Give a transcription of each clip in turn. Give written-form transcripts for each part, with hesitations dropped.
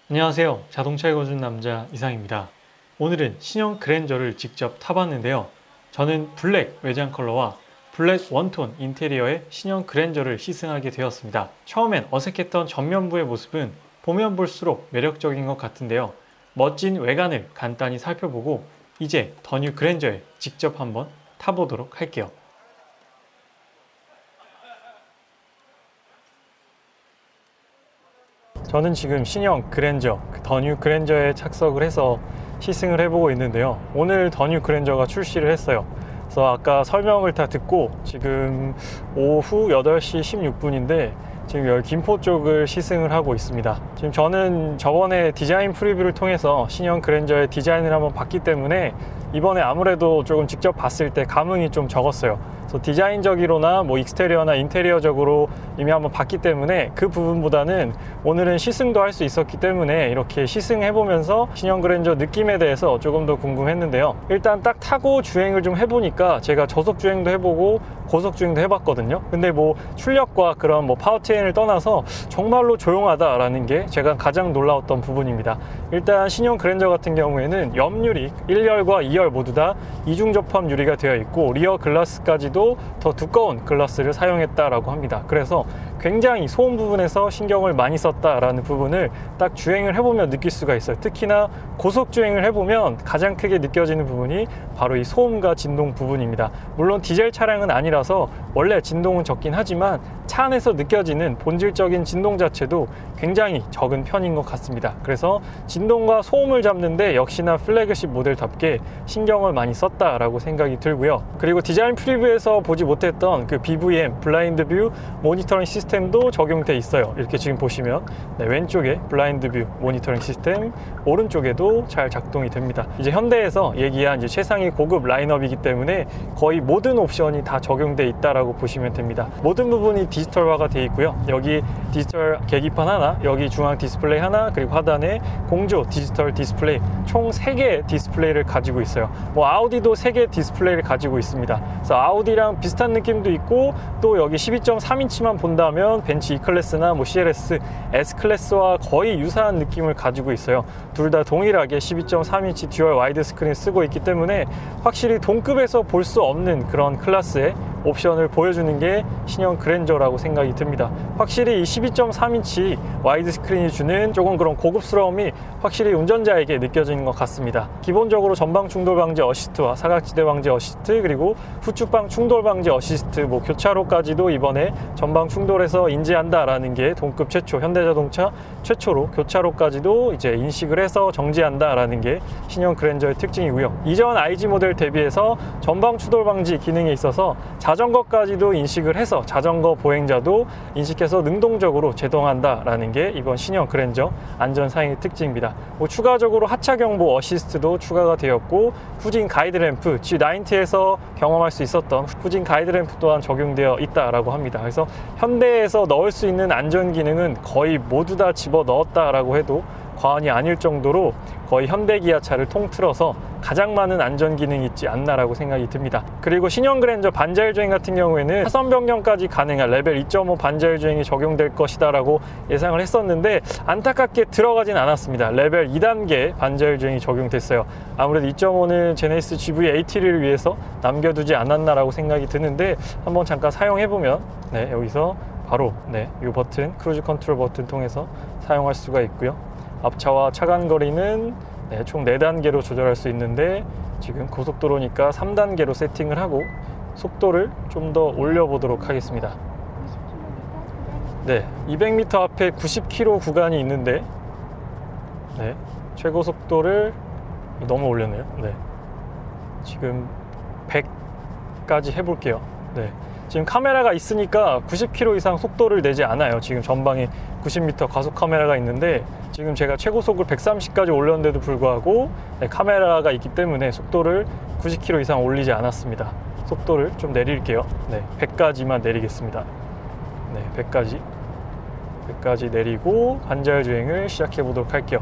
안녕하세요. 자동차에 거주는 남자 이상입니다. 오늘은 신형 그랜저를 직접 타봤는데요. 저는 블랙 외장 컬러와 블랙 원톤 인테리어의 신형 그랜저를 시승하게 되었습니다. 처음엔 어색했던 전면부의 모습은 보면 볼수록 매력적인 것 같은데요. 멋진 외관을 간단히 살펴보고 이제 더 뉴 그랜저에 직접 한번 타보도록 할게요. 저는 지금 신형 그랜저, 더 뉴 그랜저에 착석을 해서 시승을 해보고 있는데요. 오늘 더 뉴 그랜저가 출시를 했어요. 그래서 아까 설명을 다 듣고 지금 오후 8시 16분인데 지금 여기 김포 쪽을 시승을 하고 있습니다. 지금 저는 저번에 디자인 프리뷰를 통해서 신형 그랜저의 디자인을 한번 봤기 때문에 이번에 아무래도 조금 직접 봤을 때 감흥이 좀 적었어요. 그래서 디자인적으로나 뭐 익스테리어나 인테리어적으로 이미 한번 봤기 때문에 그 부분보다는 오늘은 시승도 할 수 있었기 때문에 이렇게 시승해보면서 신형 그랜저 느낌에 대해서 조금 더 궁금했는데요. 일단 딱 타고 주행을 좀 해보니까 제가 저속 주행도 해보고 고속 주행도 해봤거든요. 근데 뭐 출력과 그런 뭐 파워트레인을 떠나서 정말로 조용하다라는 게 제가 가장 놀라웠던 부분입니다. 일단 신형 그랜저 같은 경우에는 옆유리 1열과 2열 모두 다 이중 접합 유리가 되어 있고 리어 글라스까지도 더 두꺼운 글라스를 사용했다라고 합니다. 그래서 굉장히 소음 부분에서 신경을 많이 썼다라는 부분을 딱 주행을 해보면 느낄 수가 있어요. 특히나 고속 주행을 해보면 가장 크게 느껴지는 부분이 바로 이 소음과 진동 부분입니다. 물론 디젤 차량은 아니라서 원래 진동은 적긴 하지만 차 안에서 느껴지는 본질적인 진동 자체도 굉장히 적은 편인 것 같습니다. 그래서 진동과 소음을 잡는데 역시나 플래그십 모델답게 신경을 많이 썼다라고 생각이 들고요. 그리고 디자인 프리뷰에서 보지 못했던 그 BVM 블라인드 뷰 모니터링 시스템도 적용돼 있어요. 이렇게 지금 보시면 왼쪽에 블라인드 뷰 모니터링 시스템, 오른쪽에도 잘 작동이 됩니다. 이제 현대에서 얘기한 이제 최상위 고급 라인업이기 때문에 거의 모든 옵션이 다 적용돼 있다라고 보시면 됩니다. 모든 부분이 디지털화가 되어 있고요. 여기 디지털 계기판 하나, 여기 중앙 디스플레이 하나, 그리고 하단에 공조 디지털 디스플레이 총 3개의 디스플레이를 가지고 있어요. 뭐 아우디도 3개의 디스플레이를 가지고 있습니다. 그래서 아우디랑 비슷한 느낌도 있고 또 여기 12.3인치만 본다면 벤츠 E클래스나 뭐 CLS, S클래스와 거의 유사한 느낌을 가지고 있어요. 둘 다 동일하게 12.3인치 듀얼 와이드 스크린 쓰고 있기 때문에 확실히 동급에서 볼 수 없는 그런 클래스의 옵션을 보여주는 게 신형 그랜저라고 생각이 듭니다. 확실히 이 12.3인치 와이드 스크린이 주는 조금 그런 고급스러움이 확실히 운전자에게 느껴지는 것 같습니다. 기본적으로 전방 충돌 방지 어시스트와 사각지대 방지 어시스트, 그리고 후측방 충돌 방지 어시스트, 뭐 교차로까지도 이번에 전방 충돌에서 인지한다라는 게 동급 최초, 현대자동차 최초로 교차로까지도 이제 인식을 해서 정지한다라는 게 신형 그랜저의 특징이고요. 이전 IG 모델 대비해서 전방 충돌 방지 기능이 있어서 자전거까지도 인식을 해서 자전거 보행자도 인식해서 능동적으로 제동한다라는 게 이번 신형 그랜저 안전사양의 특징입니다. 뭐 추가적으로 하차 경보 어시스트도 추가가 되었고 후진 가이드램프 G90에서 경험할 수 있었던 후진 가이드램프 또한 적용되어 있다라고 합니다. 그래서 현대에서 넣을 수 있는 안전 기능은 거의 모두 다 집어 넣었다라고 해도 과언이 아닐 정도로 거의 현대 기아차를 통틀어서 가장 많은 안전 기능이 있지 않나라고 생각이 듭니다. 그리고 신형 그랜저 반자율 주행 같은 경우에는 차선 변경까지 가능한 레벨 2.5 반자율 주행이 적용될 것이다 라고 예상을 했었는데 안타깝게 들어가진 않았습니다. 레벨 2단계 반자율 주행이 적용됐어요. 아무래도 2.5는 제네시스 GV80를 위해서 남겨두지 않았나라고 생각이 드는데 한번 잠깐 사용해보면 여기서 바로 이 버튼, 크루즈 컨트롤 버튼 통해서 사용할 수가 있고요. 앞차와 차간 거리는 총 4단계로 조절할 수 있는데 지금 고속도로니까 3단계로 세팅을 하고 속도를 좀 더 올려보도록 하겠습니다. 200m 앞에 90km 구간이 있는데 최고 속도를 너무 올렸네요. 지금 100까지 해볼게요. 지금 카메라가 있으니까 90km 이상 속도를 내지 않아요. 지금 전방에 90m 과속 카메라가 있는데 지금 제가 최고속을 130까지 올렸는데도 불구하고 카메라가 있기 때문에 속도를 90km 이상 올리지 않았습니다. 속도를 좀 내릴게요. 100까지만 내리겠습니다. 100까지 내리고 반자율 주행을 시작해 보도록 할게요.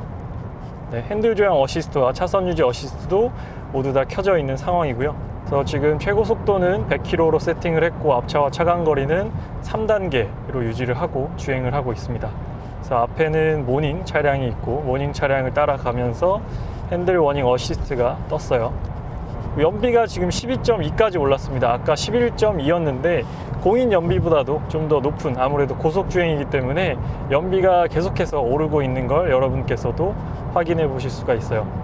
핸들 조향 어시스트와 차선 유지 어시스트도 모두 다 켜져 있는 상황이고요. 그래서 지금 최고 속도는 100km로 세팅을 했고 앞차와 차간 거리는 3단계로 유지를 하고 주행을 하고 있습니다. 그래서 앞에는 모닝 차량이 있고 모닝 차량을 따라가면서 핸들 워닝 어시스트가 떴어요. 연비가 지금 12.2까지 올랐습니다. 아까 11.2였는데 공인 연비보다도 좀 더 높은, 아무래도 고속 주행이기 때문에 연비가 계속해서 오르고 있는 걸 여러분께서도 확인해 보실 수가 있어요.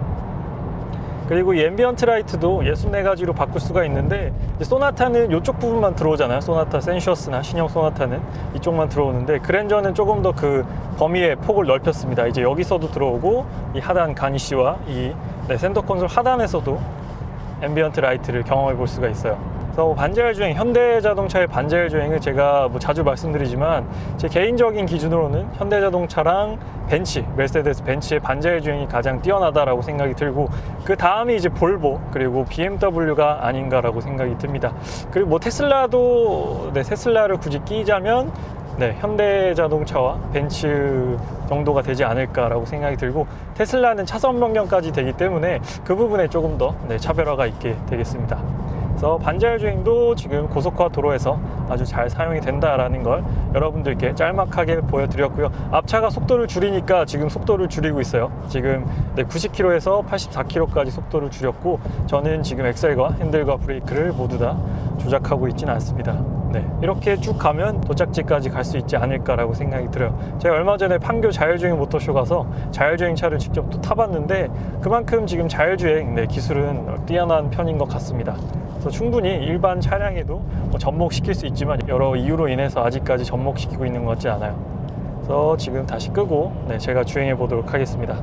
그리고 이 앰비언트 라이트도 64가지로 바꿀 수가 있는데, 소나타는 이쪽 부분만 들어오잖아요. 소나타 센슈어스나 신형 소나타는 이쪽만 들어오는데, 그랜저는 조금 더 그 범위의 폭을 넓혔습니다. 이제 여기서도 들어오고, 이 하단 가니쉬와 이 센터 콘솔 하단에서도 앰비언트 라이트를 경험해 볼 수가 있어요. 그래서 반자율 주행, 현대자동차의 반자율 주행을 제가 자주 말씀드리지만, 제 개인적인 기준으로는 현대자동차랑 벤츠, 메르세데스 벤츠의 반자율 주행이 가장 뛰어나다라고 생각이 들고, 그 다음이 이제 볼보 그리고 BMW가 아닌가라고 생각이 듭니다. 그리고 테슬라도, 테슬라를 굳이 끼자면 현대자동차와 벤츠 정도가 되지 않을까라고 생각이 들고, 테슬라는 차선 변경까지 되기 때문에 그 부분에 조금 더 차별화가 있게 되겠습니다. 그래서 반자율 주행도 지금 고속화 도로에서 아주 잘 사용이 된다라는 걸 여러분들께 짤막하게 보여드렸고요. 앞차가 속도를 줄이니까 지금 속도를 줄이고 있어요. 지금 90km에서 84km까지 속도를 줄였고, 저는 지금 엑셀과 핸들과 브레이크를 모두 다 조작하고 있지는 않습니다. 이렇게 쭉 가면 도착지까지 갈 수 있지 않을까라고 생각이 들어요. 제가 얼마 전에 판교 자율주행 모터쇼 가서 자율주행 차를 직접 또 타봤는데, 그만큼 지금 자율주행 기술은 뛰어난 편인 것 같습니다. 그래서 충분히 일반 차량에도 접목시킬 수 있지만, 여러 이유로 인해서 아직까지 접목시키고 있는 것 같지 않아요. 그래서 지금 다시 끄고 제가 주행해 보도록 하겠습니다.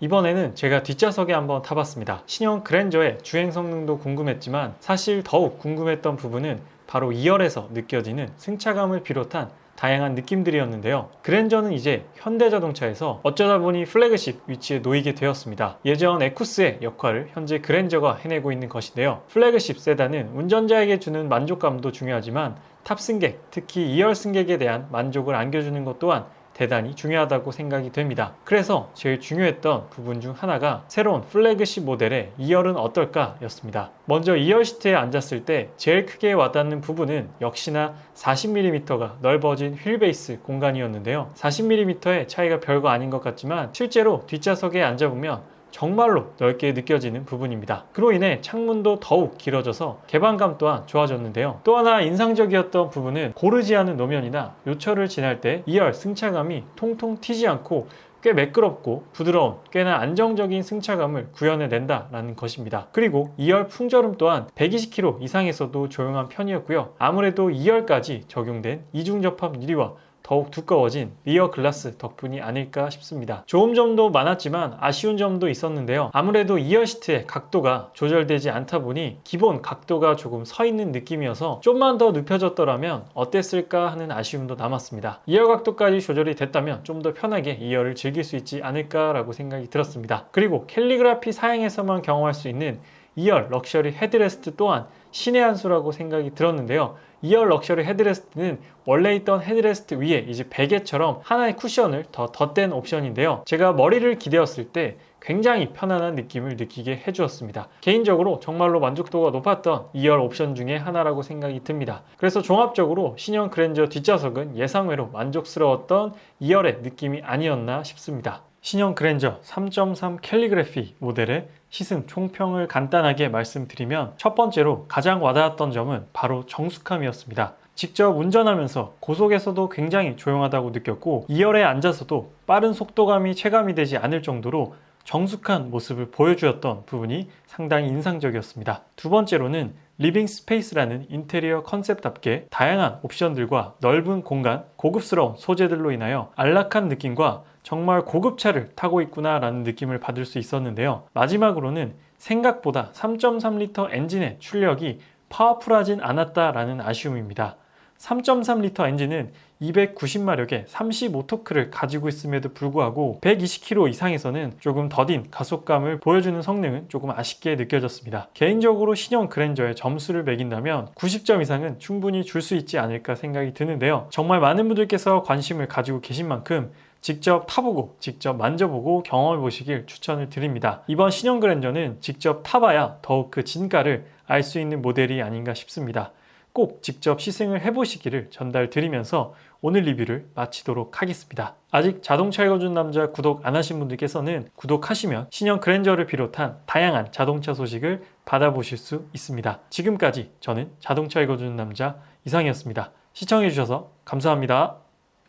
이번에는 제가 뒷좌석에 한번 타봤습니다. 신형 그랜저의 주행 성능도 궁금했지만, 사실 더욱 궁금했던 부분은 바로 2열에서 느껴지는 승차감을 비롯한 다양한 느낌들이었는데요. 그랜저는 이제 현대자동차에서 어쩌다 보니 플래그십 위치에 놓이게 되었습니다. 예전 에쿠스의 역할을 현재 그랜저가 해내고 있는 것인데요. 플래그십 세단은 운전자에게 주는 만족감도 중요하지만, 탑승객, 특히 2열 승객에 대한 만족을 안겨주는 것 또한 대단히 중요하다고 생각이 됩니다. 그래서 제일 중요했던 부분 중 하나가 새로운 플래그십 모델의 2열은 어떨까 였습니다. 먼저 2열 시트에 앉았을 때 제일 크게 와닿는 부분은 역시나 40mm가 넓어진 휠베이스 공간이었는데요. 40mm의 차이가 별거 아닌 것 같지만, 실제로 뒷좌석에 앉아보면 정말로 넓게 느껴지는 부분입니다. 그로 인해 창문도 더욱 길어져서 개방감 또한 좋아졌는데요. 또 하나 인상적이었던 부분은 고르지 않은 노면이나 요철을 지날 때 2열 승차감이 통통 튀지 않고 꽤 매끄럽고 부드러운, 꽤나 안정적인 승차감을 구현해낸다라는 것입니다. 그리고 2열 풍절음 또한 120km 이상에서도 조용한 편이었고요. 아무래도 2열까지 적용된 이중접합 유리와 더욱 두꺼워진 리어 글라스 덕분이 아닐까 싶습니다. 좋은 점도 많았지만 아쉬운 점도 있었는데요. 아무래도 2열 시트의 각도가 조절되지 않다 보니 기본 각도가 조금 서 있는 느낌이어서 좀만 더 눕혀졌더라면 어땠을까 하는 아쉬움도 남았습니다. 2열 각도까지 조절이 됐다면 좀 더 편하게 2열을 즐길 수 있지 않을까라고 생각이 들었습니다. 그리고 캘리그라피 사양에서만 경험할 수 있는 2열 럭셔리 헤드레스트 또한 신의 한 수라고 생각이 들었는데요. 2열 럭셔리 헤드레스트는 원래 있던 헤드레스트 위에 이제 베개처럼 하나의 쿠션을 더 덧댄 옵션인데요. 제가 머리를 기대었을 때 굉장히 편안한 느낌을 느끼게 해주었습니다. 개인적으로 정말로 만족도가 높았던 2열 옵션 중에 하나라고 생각이 듭니다. 그래서 종합적으로 신형 그랜저 뒷좌석은 예상외로 만족스러웠던 2열의 느낌이 아니었나 싶습니다. 신형 그랜저 3.3 캘리그래피 모델의 시승 총평을 간단하게 말씀드리면, 첫 번째로 가장 와닿았던 점은 바로 정숙함이었습니다. 직접 운전하면서 고속에서도 굉장히 조용하다고 느꼈고, 2열에 앉아서도 빠른 속도감이 체감이 되지 않을 정도로 정숙한 모습을 보여주었던 부분이 상당히 인상적이었습니다. 두 번째로는 리빙 스페이스라는 인테리어 컨셉답게 다양한 옵션들과 넓은 공간, 고급스러운 소재들로 인하여 안락한 느낌과 정말 고급차를 타고 있구나 라는 느낌을 받을 수 있었는데요. 마지막으로는 생각보다 3.3L 엔진의 출력이 파워풀하진 않았다라는 아쉬움입니다. 3.3L 엔진은 290마력의 35토크를 가지고 있음에도 불구하고 120km 이상에서는 조금 더딘 가속감을 보여주는 성능은 조금 아쉽게 느껴졌습니다. 개인적으로 신형 그랜저에 점수를 매긴다면 90점 이상은 충분히 줄 수 있지 않을까 생각이 드는데요. 정말 많은 분들께서 관심을 가지고 계신 만큼 직접 타보고 직접 만져보고 경험해 보시길 추천을 드립니다. 이번 신형 그랜저는 직접 타봐야 더욱 그 진가를 알 수 있는 모델이 아닌가 싶습니다. 꼭 직접 시승을 해보시기를 전달드리면서 오늘 리뷰를 마치도록 하겠습니다. 아직 자동차 읽어준 남자 구독 안 하신 분들께서는 구독하시면 신형 그랜저를 비롯한 다양한 자동차 소식을 받아보실 수 있습니다. 지금까지 저는 자동차 읽어주는 남자 이상이었습니다. 시청해주셔서 감사합니다.